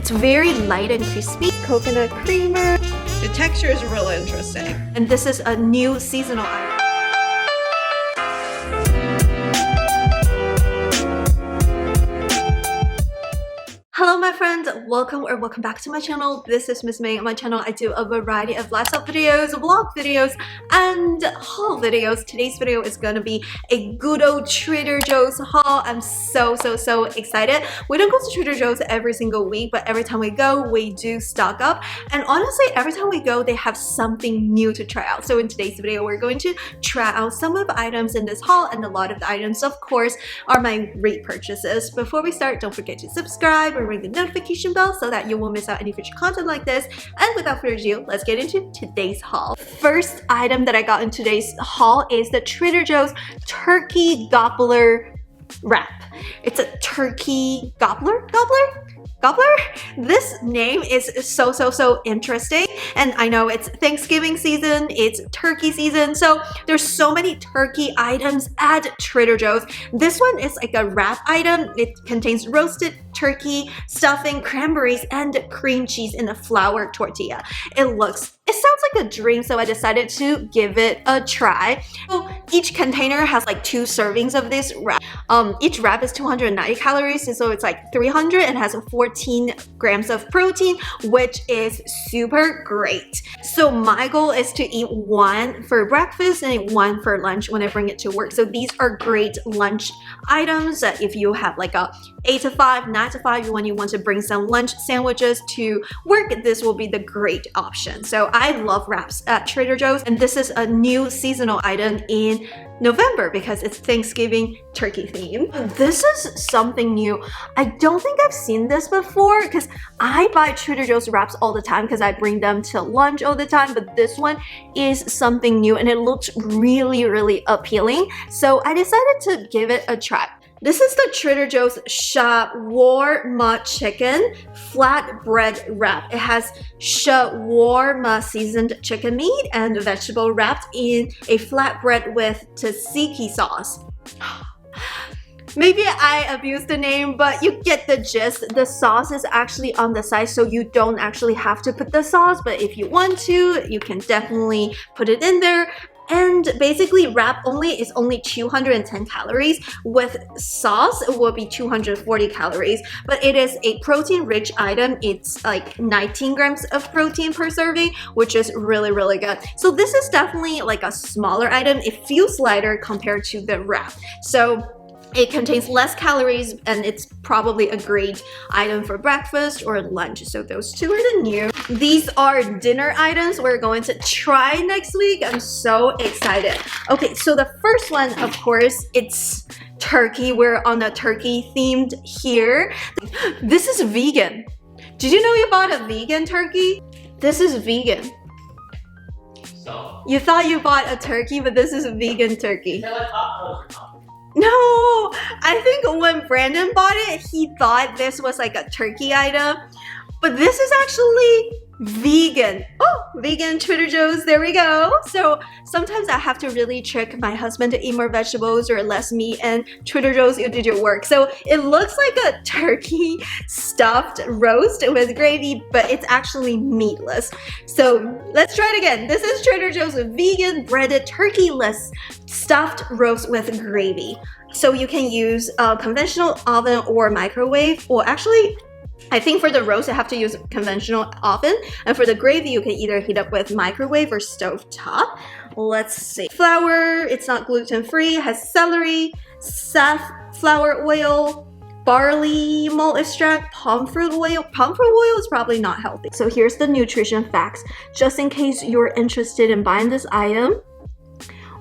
It's very light and crispy. Coconut creamer. The texture is really interesting. And this is a new seasonal item. Hello my friends, welcome back to my channel. This is Miss May. On my channel I do a variety of lifestyle videos, vlog videos, and haul videos. Today's video is gonna be a good old Trader Joe's haul. I'm so excited. We don't go to Trader Joe's every single week, but every time we go we do stock up, and honestly every time we go they have something new to try out. So in today's video we're going to try out some of the items in this haul, and a lot of the items of course are my repurchases. Before we start, don't forget to subscribe and ring the notification bell so that you won't miss out any future content like this. And without further ado, let's get into today's haul. First item that I got in today's haul is the Trader Joe's turkey gobbler wrap. It's a turkey gobbler? This name is so interesting, and I know it's Thanksgiving season, it's turkey season, so there's so many turkey items at Trader Joe's. This one is like a wrap item. It contains roasted turkey, stuffing, cranberries, and cream cheese in a flour tortilla. It sounds like a dream, so I decided to give it a try. So each container has like 2 servings of this wrap. Each wrap is 290 calories, so it's like 300 and has 14 grams of protein, which is super great. So my goal is to eat 1 for breakfast and 1 for lunch when I bring it to work. So these are great lunch items that if you have like a 8 to 5, 9 to 5, when you want to bring some lunch sandwiches to work, this will be the great option. So I love wraps at Trader Joe's, and this is a new seasonal item in November because it's Thanksgiving turkey theme. This is something new. I don't think I've seen this before because I buy Trader Joe's wraps all the time because I bring them to lunch all the time, but this one is something new and it looks really appealing. So I decided to give it a try. This is the Trader Joe's Shawarma chicken flatbread wrap. It has shawarma seasoned chicken meat and vegetable wrapped in a flatbread with tzatziki sauce. Maybe I abused the name, but you get the gist. The sauce is actually on the side, so you don't actually have to put the sauce, but if you want to, you can definitely put it in there. And basically wrap is only 210 calories. With sauce it will be 240 calories, but it is a protein rich item. It's like 19 grams of protein per serving, which is really good. So this is definitely like a smaller item. It feels lighter compared to the wrap, so it contains less calories, and it's probably a great item for breakfast or lunch. So those 2 are the new. These are dinner items we're going to try next week. I'm so excited. Okay, so the first one, of course, it's turkey. We're on a turkey themed here. This is vegan. Did you know you bought a vegan turkey? This is vegan. So you thought you bought a turkey, but this is a vegan turkey. No, I think when Brandon bought it, he thought this was like a turkey item, but this is actually vegan. Oh, vegan Trader Joe's, there we go. So sometimes I have to really trick my husband to eat more vegetables or less meat, and Trader Joe's, you did your work. So it looks like a turkey stuffed roast with gravy, but it's actually meatless. So let's try it again. This is Trader Joe's vegan breaded turkey-less stuffed roast with gravy. So you can use a conventional oven or microwave, or actually I think for the roast I have to use a conventional oven, and for the gravy you can either heat up with microwave or stove top. Let's see. Flour, it's not gluten free, has celery, safflower oil, barley malt extract, palm fruit oil. Palm fruit oil is probably not healthy. So here's the nutrition facts, just in case you're interested in buying this item.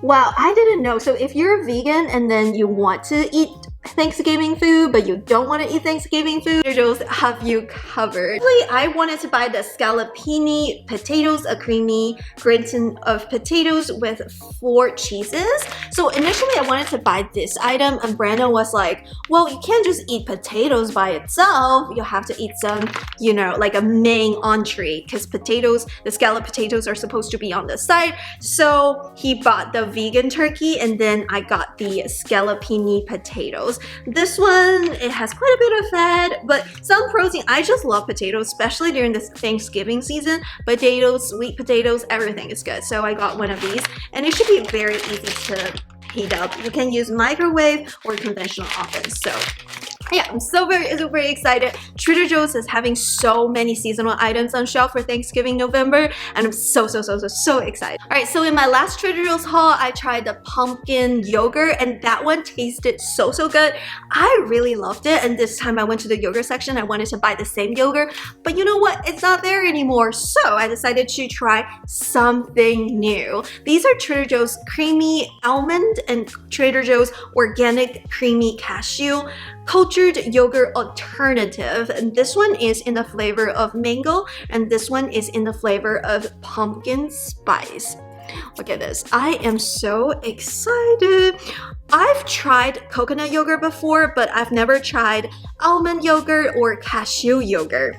Wow, I didn't know. So if you're a vegan and then you want to eat Thanksgiving food, but you don't want to eat Thanksgiving food, Trader Joe's have you covered. I wanted to buy the Scallopini Potatoes, a creamy gratin of potatoes with 4 cheeses. So initially I wanted to buy this item, and Brandon was like, well, you can't just eat potatoes by itself. You have to eat some, you know, like a main entree, because potatoes, the scallop potatoes are supposed to be on the side. So he bought the vegan turkey, and then I got the Scallopini potatoes. potatoes. This one, it has quite a bit of fat, but some protein. I just love potatoes, especially during this Thanksgiving season. Potatoes, sweet potatoes, everything is good. So I got one of these, and it should be very easy to heat up. You can use microwave or conventional oven. So yeah, I'm so super excited. Trader Joe's is having so many seasonal items on shelf for Thanksgiving November, and I'm so excited. All right, so in my last Trader Joe's haul, I tried the pumpkin yogurt, and that one tasted so good. I really loved it, and this time I went to the yogurt section. I wanted to buy the same yogurt, but you know what? It's not there anymore, so I decided to try something new. These are Trader Joe's creamy almond and Trader Joe's organic creamy cashew cultured yogurt alternative, and this one is in the flavor of mango, and this one is in the flavor of pumpkin spice. Look at this. I am so excited. I've tried coconut yogurt before, but I've never tried almond yogurt or cashew yogurt.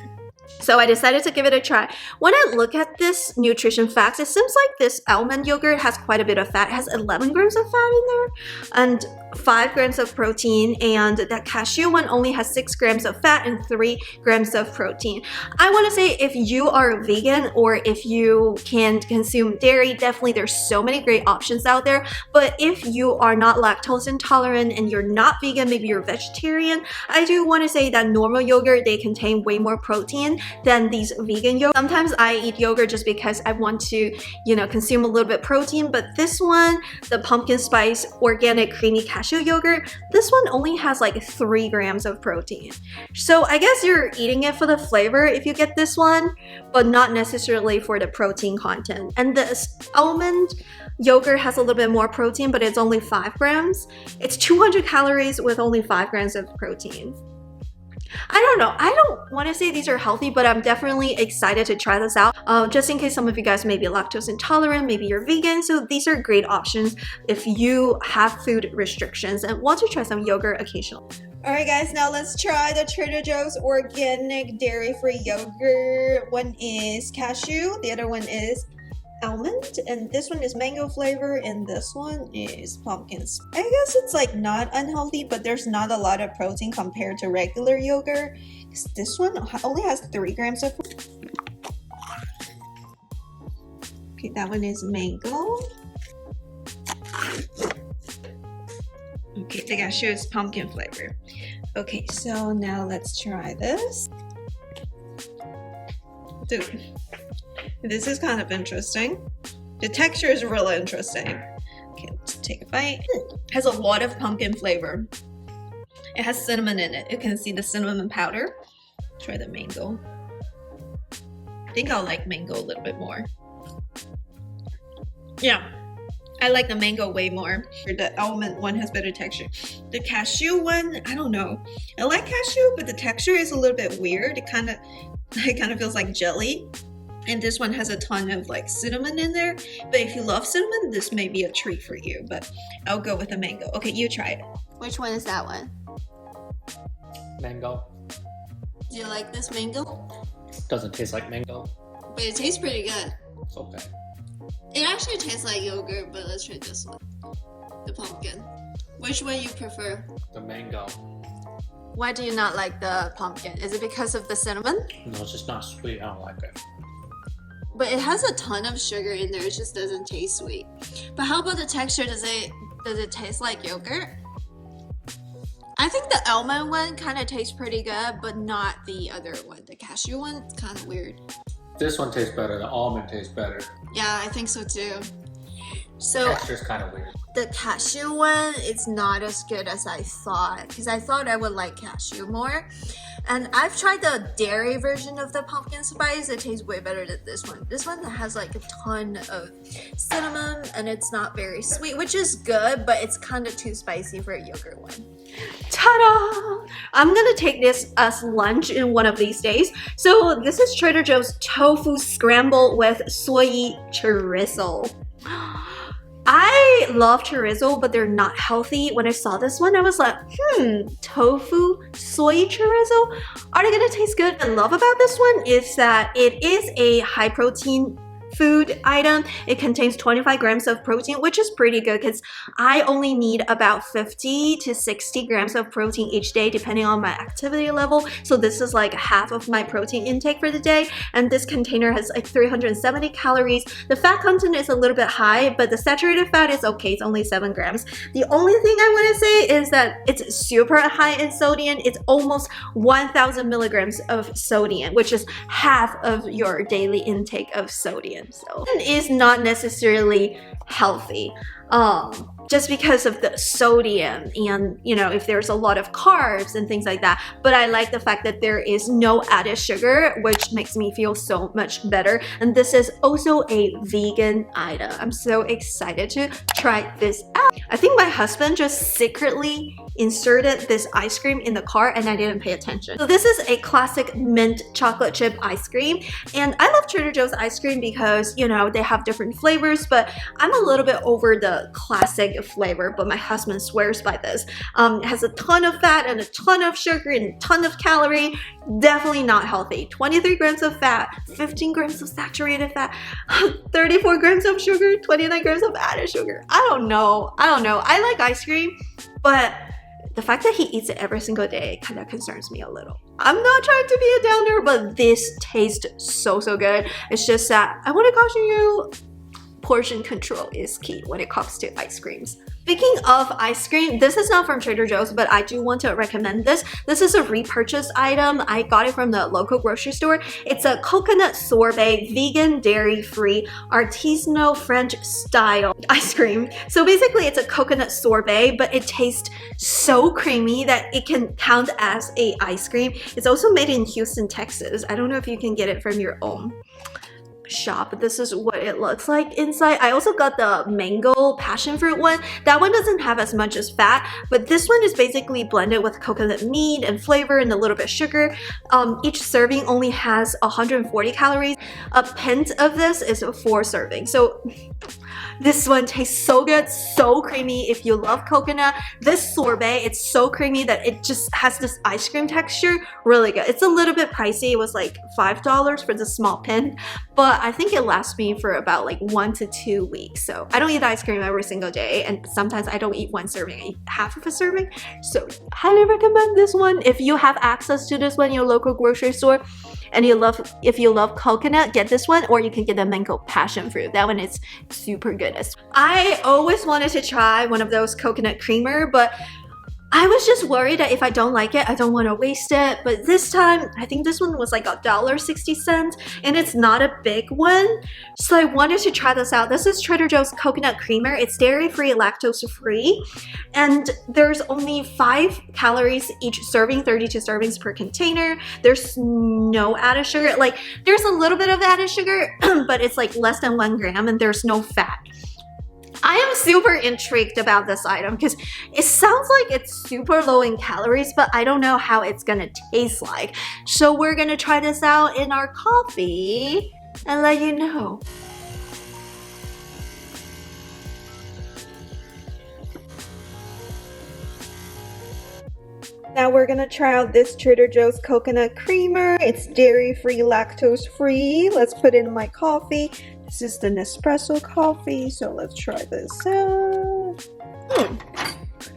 So I decided to give it a try. When I look at this nutrition facts, it seems like this almond yogurt has quite a bit of fat. It has 11 grams of fat in there and 5 grams of protein, and that cashew one only has 6 grams of fat and 3 grams of protein. I want to say if you are vegan or if you can consume dairy, definitely there's so many great options out there. But if you are not lactose intolerant and you're not vegan, maybe you're vegetarian, I do want to say that normal yogurt, they contain way more protein than these vegan yogurt. Sometimes I eat yogurt just because I want to, consume a little bit protein, but this one, the pumpkin spice organic creamy cashew yogurt, this one only has like 3 grams of protein. So I guess you're eating it for the flavor if you get this one, but not necessarily for the protein content. And this almond yogurt has a little bit more protein, but it's only 5 grams. It's 200 calories with only 5 grams of protein. I don't know. I don't want to say these are healthy, but I'm definitely excited to try this out. Just in case some of you guys may be lactose intolerant, maybe you're vegan. So these are great options if you have food restrictions and want to try some yogurt occasionally. Alright guys, now let's try the Trader Joe's organic dairy-free yogurt. One is cashew, the other one is almond, and this one is mango flavor, and this one is pumpkin. I guess it's like not unhealthy, but there's not a lot of protein compared to regular yogurt. This one only has 3 grams of protein. Okay, that one is mango. Okay, the cashew is pumpkin flavor. Okay, so now let's try this. Dude, this is kind of interesting. The texture is really interesting. Okay, let's take a bite. It has a lot of pumpkin flavor. It has cinnamon in it. You can see the cinnamon powder. Try the mango. I think I'll like mango a little bit more. Yeah, I like the mango way more. The almond one has better texture. The cashew one, I don't know. I like cashew, but the texture is a little bit weird. It kind of feels like jelly. And this one has a ton of like cinnamon in there. But if you love cinnamon, this may be a treat for you. But I'll go with the mango. Okay, you try it. Which one is that one? Mango. Do you like this mango? Doesn't taste like mango. But it tastes pretty good. It's okay. It actually tastes like yogurt, but let's try this one. The pumpkin. Which one you prefer? The mango. Why do you not like the pumpkin? Is it because of the cinnamon? No, it's just not sweet. I don't like it. But it has a ton of sugar in there. It just doesn't taste sweet. But how about the texture? Does it taste like yogurt? I think the almond one kind of tastes pretty good, but not the other one. The cashew one, it's kind of weird. This one tastes better. The almond tastes better. Yeah, I think so too. So Texture's kind of weird. the cashew one, it's not as good as I thought, because I thought I would like cashew more. And I've tried the dairy version of the pumpkin spice. It tastes way better than this one. This one has like a ton of cinnamon and it's not very sweet, which is good, but it's kind of too spicy for a yogurt one. Ta-da! I'm gonna take this as lunch in one of these days. So this is Trader Joe's tofu scramble with soy chorizo. I love chorizo, but they're not healthy. When I saw this one, I was like, tofu, soy chorizo, are they gonna taste good? What I love about this one is that it is a high protein food item. It contains 25 grams of protein, which is pretty good because I only need about 50 to 60 grams of protein each day depending on my activity level. So this is like half of my protein intake for the day, and this container has like 370 calories. The fat content is a little bit high, but the saturated fat is okay. It's only 7 grams. The only thing I want to say is that it's super high in sodium. It's almost 1,000 milligrams of sodium, which is half of your daily intake of sodium. So it is not necessarily healthy. Just because of the sodium and, you know, if there's a lot of carbs and things like that. But I like the fact that there is no added sugar, which makes me feel so much better. And this is also a vegan item. I'm so excited to try this out. I think my husband just secretly inserted this ice cream in the car and I didn't pay attention. So this is a classic mint chocolate chip ice cream. And I love Trader Joe's ice cream because, you know, they have different flavors, but I'm a little bit over the classic flavor, but my husband swears by this. It has a ton of fat and a ton of sugar and a ton of calorie. Definitely not healthy. 23 grams of fat, 15 grams of saturated fat, 34 grams of sugar, 29 grams of added sugar. I don't know. I like ice cream, but the fact that he eats it every single day kind of concerns me a little. I'm not trying to be a downer, but this tastes so good. It's just that I want to caution you, portion control is key when it comes to ice creams. Speaking of ice cream, this is not from Trader Joe's, but I do want to recommend this. This is a repurchase item. I got it from the local grocery store. It's a coconut sorbet, vegan, dairy-free, artisanal French style ice cream. So basically it's a coconut sorbet, but it tastes so creamy that it can count as a ice cream. It's also made in Houston, Texas. I don't know if you can get it from your own shop. This is what it looks like inside. I also got the mango passion fruit one. That one doesn't have as much as fat, but this one is basically blended with coconut meat and flavor and a little bit of sugar. Each serving only has 140 calories. A pint of this is 4 servings. So this one tastes so good, so creamy. If you love coconut, this sorbet, it's so creamy that it just has this ice cream texture. Really good. It's a little bit pricey. It was like $5 for the small pint, but I think it lasts me for about like 1 to 2 weeks. So I don't eat ice cream every single day, and sometimes I don't eat 1 serving, I eat half of a serving. So highly recommend this one. If you have access to this one in your local grocery store and if you love coconut, get this one, or you can get the mango passion fruit. That one is super good. I always wanted to try one of those coconut creamer, but I was just worried that if I don't like it, I don't want to waste it. But this time, I think this one was like $1.60, and it's not a big one. So I wanted to try this out. This is Trader Joe's coconut creamer. It's dairy-free, lactose-free, and there's only 5 calories each serving, 32 servings per container. There's no added sugar. Like, there's a little bit of added sugar, but it's like less than 1 gram, and there's no fat. I am super intrigued about this item because it sounds like it's super low in calories, but I don't know how it's gonna taste like. So we're gonna try this out in our coffee and let you know. Now we're gonna try out this Trader Joe's coconut creamer. It's dairy-free, lactose-free. Let's put it in my coffee. This is the Nespresso coffee, so let's try this out.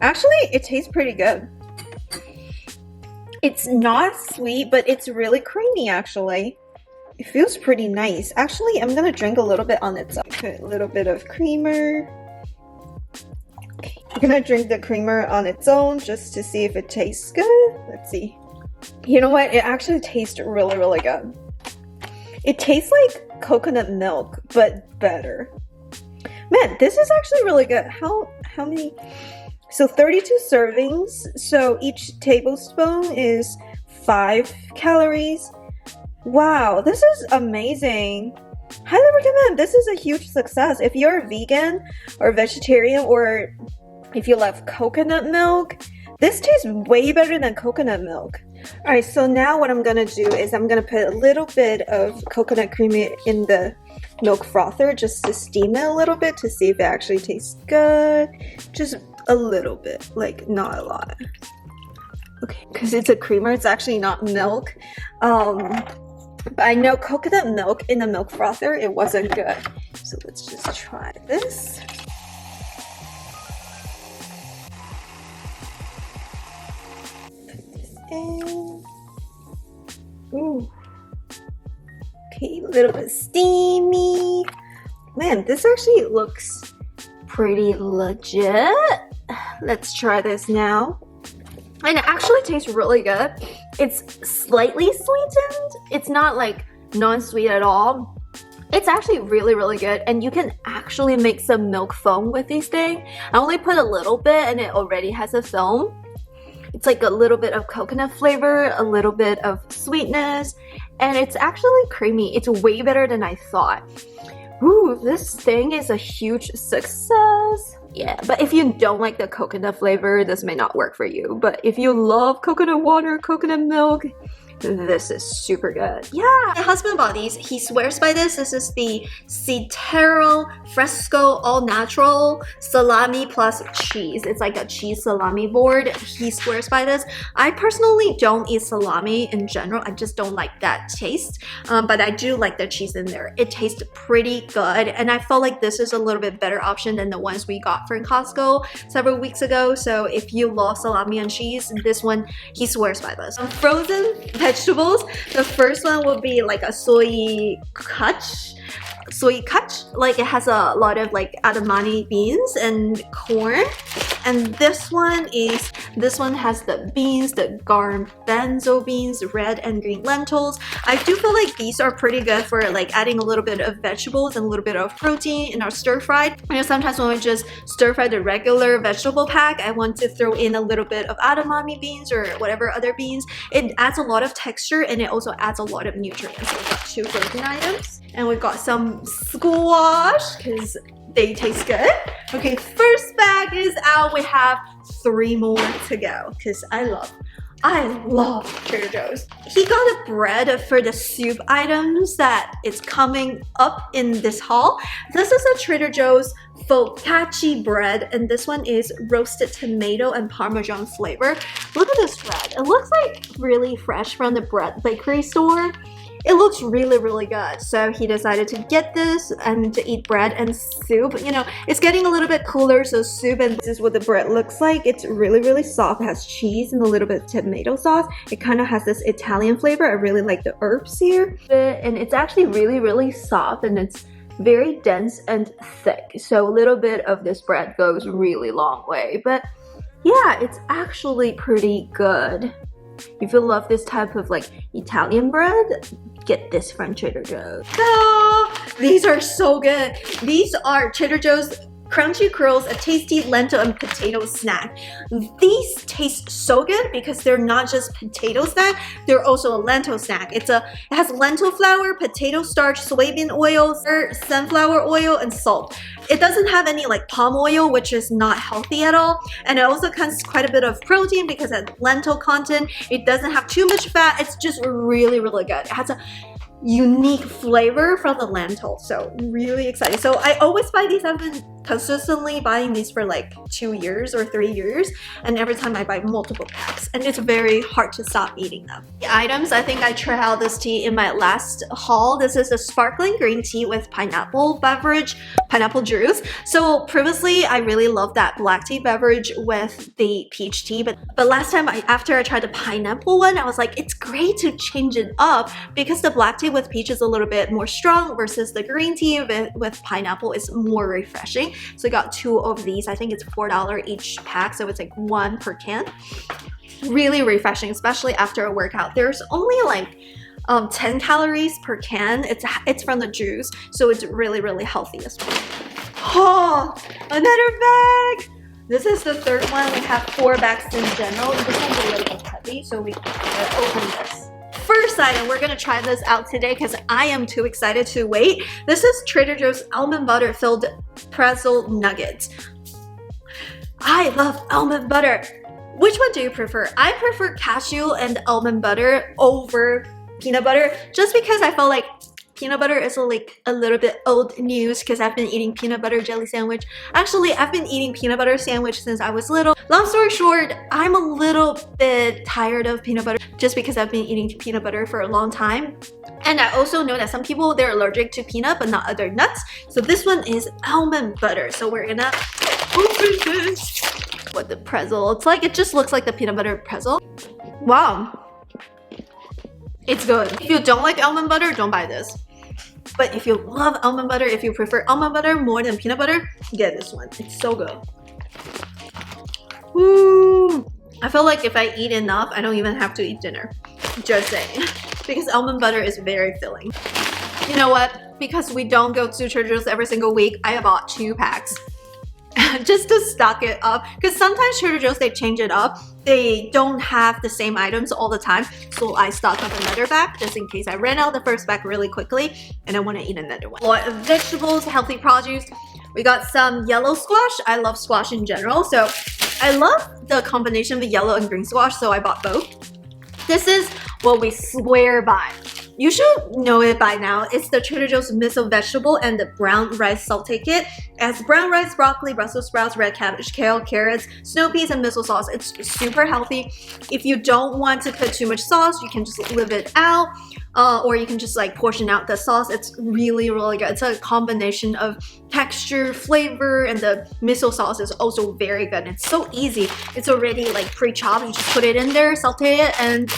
Actually, it tastes pretty good. It's not sweet, but it's really creamy actually. It feels pretty nice. Actually, I'm gonna drink a little bit on its own. Put a little bit of creamer. Okay, I'm gonna drink the creamer on its own just to see if it tastes good. Let's see. You know what? It actually tastes really good. It tastes like coconut milk, but better. Man, this is actually really good. How many? So 32 servings. So each tablespoon is 5 calories. Wow, this is amazing. Highly recommend. This is a huge success. If you're a vegan or vegetarian, or if you love coconut milk, this tastes way better than coconut milk. Alright, so now what I'm gonna do is I'm gonna put a little bit of coconut cream in the milk frother just to steam it a little bit to see if it actually tastes good. Just a little bit, like not a lot. Okay, because it's a creamer, it's actually not milk. But I know coconut milk in the milk frother, it wasn't good. So let's just try this. Put this in. Ooh. Okay, a little bit steamy. Man, this actually looks pretty legit. Let's try this now. And it actually tastes really good. It's slightly sweetened. It's not like non-sweet at all. It's actually really, really good. And you can actually make some milk foam with these things. I only put a little bit and it already has a foam. It's like a little bit of coconut flavor, a little bit of sweetness, and it's actually creamy. It's way better than I thought. Ooh, this thing is a huge success. Yeah, but if you don't like the coconut flavor, this may not work for you. But if you love coconut water, coconut milk, this is super good. Yeah, my husband bought these. He swears by this. This is the Citero Fresco All Natural Salami plus Cheese. It's like a cheese salami board. He swears by this. I personally don't eat salami in general. I just don't like that taste. But I do like the cheese in there. It tastes pretty good. And I felt like this is a little bit better option than the ones we got from Costco several weeks ago. So if you love salami and cheese, this one, he swears by this. Frozen vegetables. The first one will be like a soy kutch. Like it has a lot of like edamame beans and corn. And this one has the beans, the garbanzo beans, red and green lentils. I do feel like these are pretty good for like adding a little bit of vegetables and a little bit of protein in our stir fried. You know, sometimes when we just stir fry the regular vegetable pack, I want to throw in a little bit of edamame beans or whatever other beans. It adds a lot of texture and it also adds a lot of nutrients. So we've got 2 frozen items. And we've got some squash because they taste good. Okay, first bag is out. We have 3 more to go because I love Trader Joe's. He got a bread for the soup items that is coming up in this haul. This is a Trader Joe's Folktaci bread, and this one is roasted tomato and Parmesan flavor. Look at this bread. It looks like really fresh from the bread bakery store. It looks really, really good. So he decided to get this and to eat bread and soup. You know, it's getting a little bit cooler, so soup, and this is what the bread looks like. It's really, really soft. It has cheese and a little bit of tomato sauce. It kind of has this Italian flavor. I really like the herbs here. And it's actually really, really soft, and it's very dense and thick. So a little bit of this bread goes really long way. But yeah, it's actually pretty good. If you love this type of like Italian bread, get this from Trader Joe's. Oh, these are so good. These are Trader Joe's Crunchy Curls, a tasty lentil and potato snack. These taste so good because they're not just potato snack, they're also a lentil snack. It has lentil flour, potato starch, soybean oil, sunflower oil, and salt. It doesn't have any like palm oil, which is not healthy at all. And it also has quite a bit of protein because of lentil content. It doesn't have too much fat. It's just really, really good. It has a unique flavor from the lentil, so really excited. So I always buy these. I've been consistently buying these for like 2 years or 3 years, and every time I buy multiple packs, and it's very hard to stop eating them. The items, I think I tried out this tea in my last haul. This is a sparkling green tea with pineapple juice. So previously I really loved that black tea beverage with the peach tea, but last time after I tried the pineapple one, I was like, it's great to change it up because the black tea with peach is a little bit more strong versus the green tea with pineapple is more refreshing. So I got 2 of these. I think it's $4 each pack, so it's like 1 per can. Really refreshing, especially after a workout. There's only like 10 calories per can. It's from the juice, so it's really, really healthy as well. Oh, another bag! This is the 3rd one. We have 4 bags in general. This one's a little bit heavy, so we can open this. First item, we're gonna try this out today because I am too excited to wait. This is Trader Joe's almond butter filled pretzel nuggets. I love almond butter. Which one do you prefer? I prefer cashew and almond butter over peanut butter just because I felt like peanut butter is like a little bit old news because I've been eating peanut butter jelly sandwich. Actually, I've been eating peanut butter sandwich since I was little. Long story short, I'm a little bit tired of peanut butter just because I've been eating peanut butter for a long time. And I also know that some people, they're allergic to peanut but not other nuts. So this one is almond butter. So we're gonna open this with the pretzel. It's like, it just looks like the peanut butter pretzel. Wow. It's good. If you don't like almond butter, don't buy this. But if you love almond butter, if you prefer almond butter more than peanut butter, get this one. It's so good. Woo! I feel like if I eat enough, I don't even have to eat dinner. Just saying. Because almond butter is very filling. You know what? Because we don't go to Trader Joe's every single week, I bought 2 packs. Just to stock it up. Because sometimes Trader Joe's, they change it up. They don't have the same items all the time. So I stock up another bag just in case I ran out the first bag really quickly and I want to eat another one. A lot of vegetables, healthy produce. We got some yellow squash. I love squash in general. So I love the combination of the yellow and green squash. So I bought both. This is what we swear by. You should know it by now. It's the Trader Joe's miso vegetable and the brown rice saute kit. It has brown rice, broccoli, Brussels sprouts, red cabbage, kale, carrots, snow peas, and miso sauce. It's super healthy. If you don't want to put too much sauce, you can just leave it out. Or you can just like portion out the sauce. It's really, really good. It's a combination of texture, flavor, and the miso sauce is also very good. It's so easy. It's already like pre-chopped. You just put it in there, saute it, and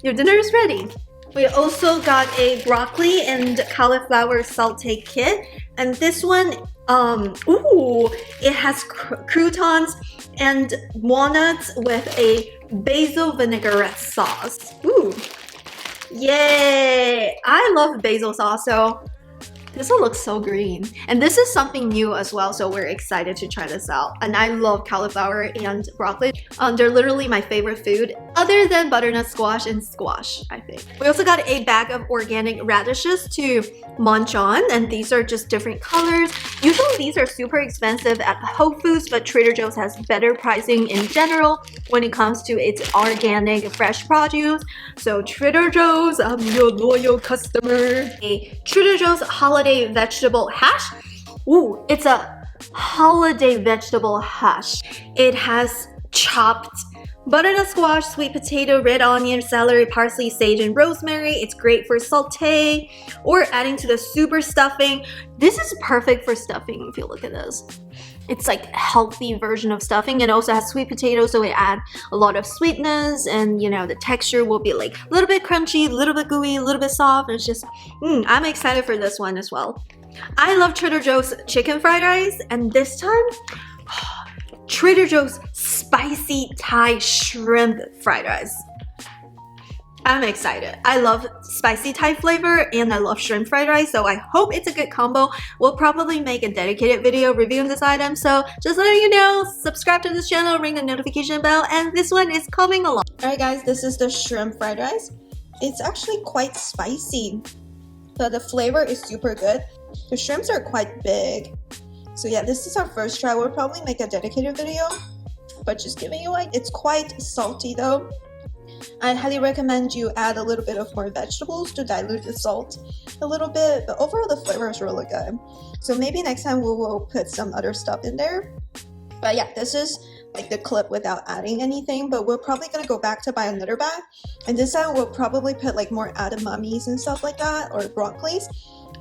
your dinner is ready. We also got a broccoli and cauliflower saute kit, and this one, it has croutons and walnuts with a basil vinaigrette sauce. Ooh, yay! I love basil sauce, so this one looks so green. And this is something new as well, so we're excited to try this out. And I love cauliflower and broccoli. They're literally my favorite food, other than butternut squash and squash, I think. We also got a bag of organic radishes to munch on, and these are just different colors. Usually these are super expensive at Whole Foods, but Trader Joe's has better pricing in general when it comes to its organic fresh produce. So Trader Joe's, I'm your loyal customer. A Trader Joe's holiday vegetable hash. Ooh, it's a holiday vegetable hash. It has chopped butternut squash, sweet potato, red onion, celery, parsley, sage, and rosemary. It's great for saute or adding to the super stuffing. This is perfect for stuffing if you look at this. It's like a healthy version of stuffing. It also has sweet potatoes, so it adds a lot of sweetness, and you know, the texture will be like a little bit crunchy, a little bit gooey, a little bit soft. It's just, I'm excited for this one as well. I love Trader Joe's chicken fried rice, and this time, Trader Joe's spicy Thai shrimp fried rice. I'm excited. I love spicy Thai flavor and I love shrimp fried rice, so I hope it's a good combo. We'll probably make a dedicated video reviewing this item, so just letting you know, subscribe to this channel, ring the notification bell, and this one is coming along. Alright guys, this is the shrimp fried rice. It's actually quite spicy, but the flavor is super good. The shrimps are quite big. So yeah, this is our first try. We'll probably make a dedicated video, but just giving you like, it's quite salty though. I highly recommend you add a little bit of more vegetables to dilute the salt a little bit, but overall the flavor is really good. So maybe next time we will put some other stuff in there. But yeah, this is like the clip without adding anything, but we're probably gonna go back to buy another bag, and this time we'll probably put like more edamames and stuff like that, or broccolis,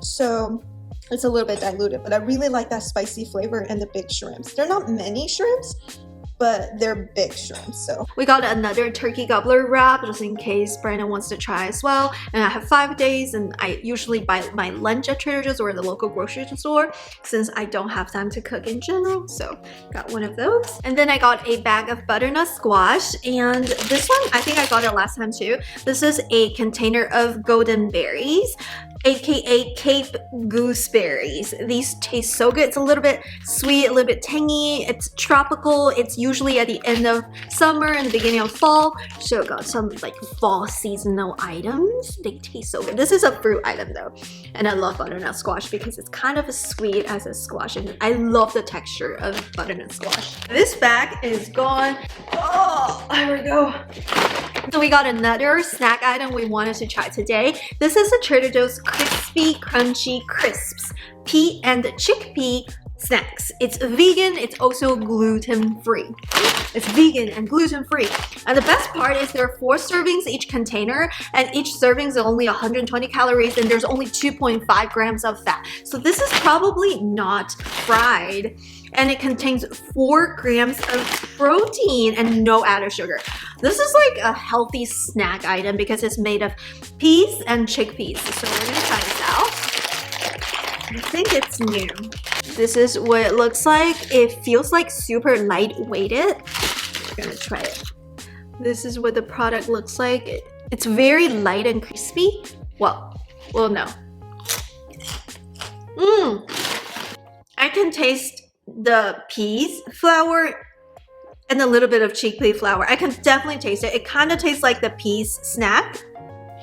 so it's a little bit diluted. But I really like that spicy flavor and the big shrimps. They're not many shrimps, but they're big shrimps. So we got another turkey gobbler wrap just in case Brandon wants to try as well. And I have 5 days, and I usually buy my lunch at Trader Joe's or the local grocery store since I don't have time to cook in general. So got one of those. And then I got a bag of butternut squash, and this one I think I got it last time too. This is a container of golden berries, aka Cape gooseberries. These taste so good. It's a little bit sweet, a little bit tangy. It's tropical. It's usually at the end of summer and the beginning of fall. So got some like fall seasonal items. They taste so good. This is a fruit item though, and I love butternut squash because it's kind of as sweet as a squash, and I love the texture of butternut squash. This bag is gone. Oh, here we go. So we got another snack item we wanted to try today. This is the Trader Joe's Crispy Crunchy Crisps Pea and Chickpea snacks. It's vegan, it's also gluten-free. It's vegan and gluten-free. And the best part is there are 4 servings each container, and each serving is only 120 calories, and there's only 2.5 grams of fat. So this is probably not fried. And it contains 4 grams of protein and no added sugar. This is like a healthy snack item because it's made of peas and chickpeas. So we're gonna try this out. I think it's new. This is what it looks like. It feels like super lightweighted. We're gonna try it. This is what the product looks like. It's very light and crispy. Well, no. I can taste the peas flour and a little bit of chickpea flour. I can definitely taste it. It kind of tastes like the peas snack.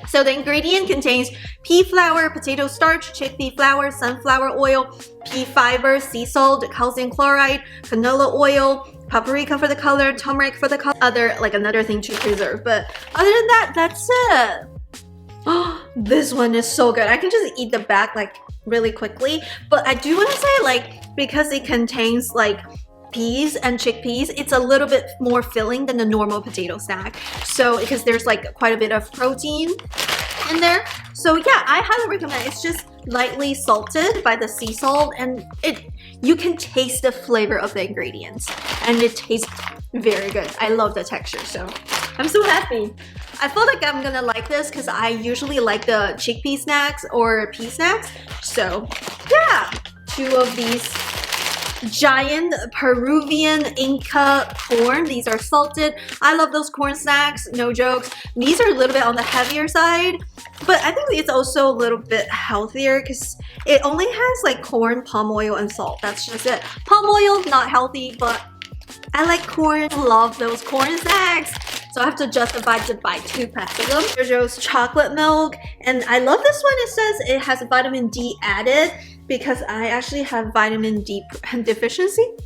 So the ingredient contains pea flour, potato starch, chickpea flour, sunflower oil, pea fiber, sea salt, calcium chloride, canola oil, paprika for the color, turmeric for the color, another thing to preserve. But other than that, that's it. Oh, this one is so good. I can just eat the back like really quickly. But I do want to say, like, because it contains like peas and chickpeas, it's a little bit more filling than the normal potato snack. So because there's like quite a bit of protein in there. So yeah, I highly recommend it. It's just lightly salted by the sea salt, and you can taste the flavor of the ingredients, and it tastes very good. I love the texture, so I'm so happy. I feel like I'm gonna like this because I usually like the chickpea snacks or pea snacks. So yeah, 2 of these giant Peruvian Inca corn. These are salted. I love those corn snacks, no jokes. These are a little bit on the heavier side, but I think it's also a little bit healthier because it only has like corn, palm oil, and salt. That's just it. Palm oil, not healthy, but I like corn. Love those corn snacks. So I have to justify to buy 2 packs of them. Trader Joe's chocolate milk. And I love this one. It says it has vitamin D added because I actually have vitamin D deficiency.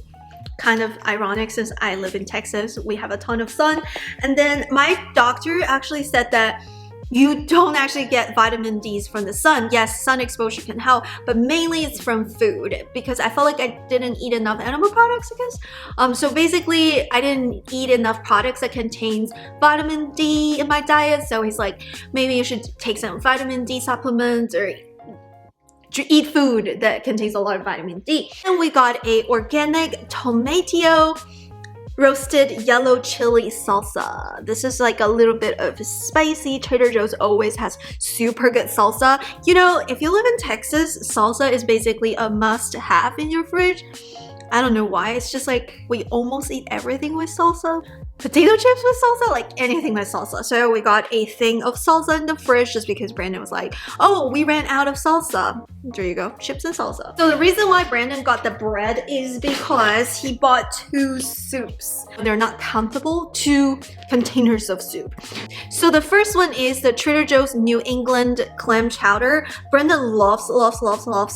Kind of ironic since I live in Texas. We have a ton of sun. And then my doctor actually said that you don't actually get vitamin D's from the sun. Yes, sun exposure can help, but mainly it's from food because I felt like I didn't eat enough animal products, I guess. So basically, I didn't eat enough products that contains vitamin D in my diet. So he's like, maybe you should take some vitamin D supplements or eat food that contains a lot of vitamin D. And we got a organic tomato roasted yellow chili salsa. This is like a little bit of spicy. Trader Joe's always has super good salsa. You know, if you live in Texas, salsa is basically a must-have in your fridge. I don't know why. It's just like we almost eat everything with salsa. Potato chips with salsa, like anything with salsa. So we got a thing of salsa in the fridge just because Brandon was like, oh, we ran out of salsa. There you go, chips and salsa. So the reason why Brandon got the bread is because he bought 2 soups. They're not countable, 2 containers of soup. So the first one is the Trader Joe's New England Clam Chowder. Brandon loves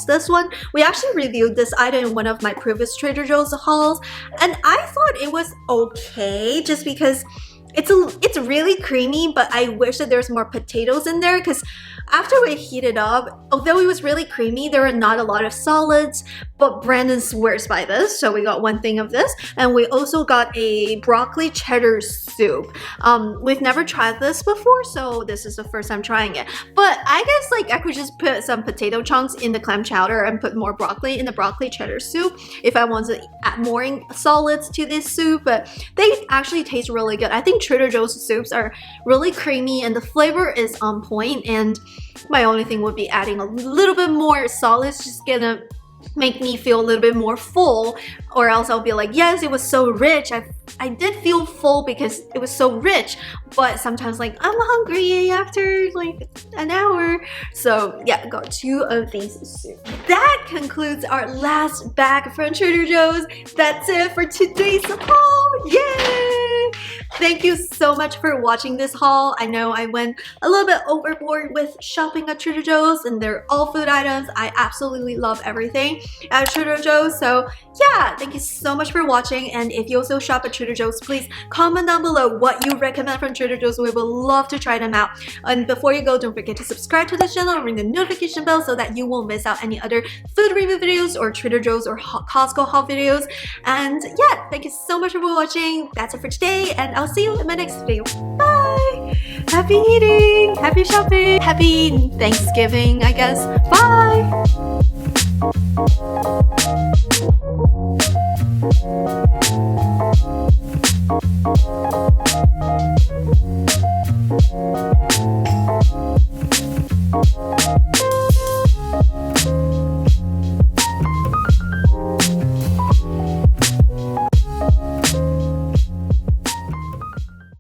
this one. We actually reviewed this item in one of my previous Trader Joe's hauls, and I thought it was okay just because it's really creamy, but I wish that there's more potatoes in there because after we heat it up, although it was really creamy, there are not a lot of solids, but Brandon swears by this. So we got 1 thing of this, and we also got a broccoli cheddar soup. We've never tried this before, so this is the first time trying it. But I guess like I could just put some potato chunks in the clam chowder and put more broccoli in the broccoli cheddar soup if I want to add more solids to this soup, but they actually taste really good. I think Trader Joe's soups are really creamy and the flavor is on point, and my only thing would be adding a little bit more solids, just gonna make me feel a little bit more full, or else I'll be like, yes, it was so rich. I did feel full because it was so rich, but sometimes like I'm hungry after like an hour. So yeah, got 2 of these soup. That concludes our last bag from Trader Joe's. That's it for today's haul. Yay! Thank you so much for watching this haul. I know I went a little bit overboard with shopping at Trader Joe's, and they're all food items. I absolutely love everything at Trader Joe's. So yeah, thank you so much for watching. And if you also shop at Trader Joe's, please comment down below what you recommend from Trader Joe's. We would love to try them out. And before you go, don't forget to subscribe to the channel and ring the notification bell so that you won't miss out any other food review videos or Trader Joe's or Costco haul videos. And yeah, thank you so much for watching. That's it for today, and I'll see you in my next video. Bye! Happy eating! Happy shopping! Happy Thanksgiving, I guess. Bye!